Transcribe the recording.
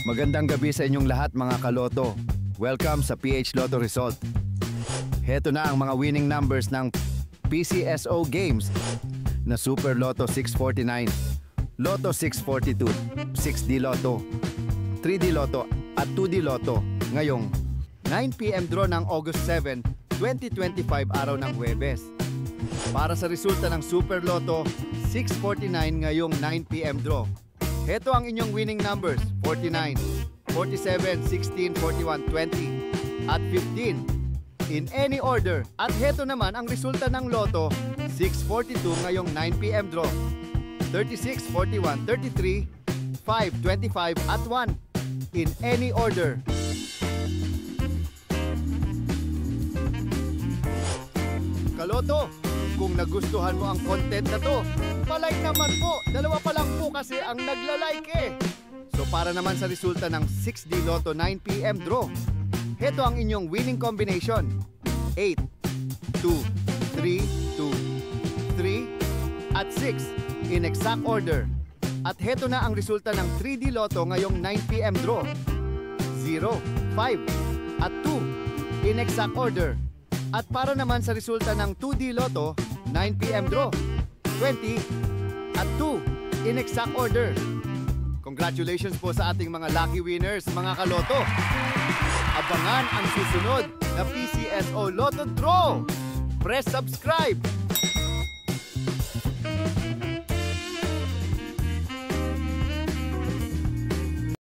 Magandang gabi sa inyong lahat mga kaloto. Welcome sa PH Lotto Result. Heto na ang mga winning numbers ng PCSO Games na Super Lotto 649, Lotto 642, 6D Lotto, 3D Lotto at 2D Lotto ngayong 9 PM draw ng August 7, 2025 araw ng Huwebes. Para sa resulta ng Super Lotto 649 ngayong 9 PM draw. Heto ang inyong winning numbers, 49, 47, 16, 41, 20, at 15. In any order. At heto naman ang resulta ng Lotto 642 ngayong 9 PM draw. 36, 41, 33, 5, 25, at 1. In any order. Kaloto, kung nagustuhan mo ang content na to, palike naman po. Dalawa pa lang po kasi ang nagla-like eh. So para naman sa resulta ng 6D Lotto 9 PM draw, heto ang inyong winning combination. 8, 2, 3, 2, 3, at 6 in exact order. At heto na ang resulta ng 3D Lotto ngayong 9 PM draw. 0, 5, at 2 in exact order. At para naman sa resulta ng 2D Lotto 9 PM draw, 20 at 2 in exact order. Congratulations po sa ating mga lucky winners, mga kaloto. Abangan ang susunod na PCSO Lotto Draw. Press subscribe.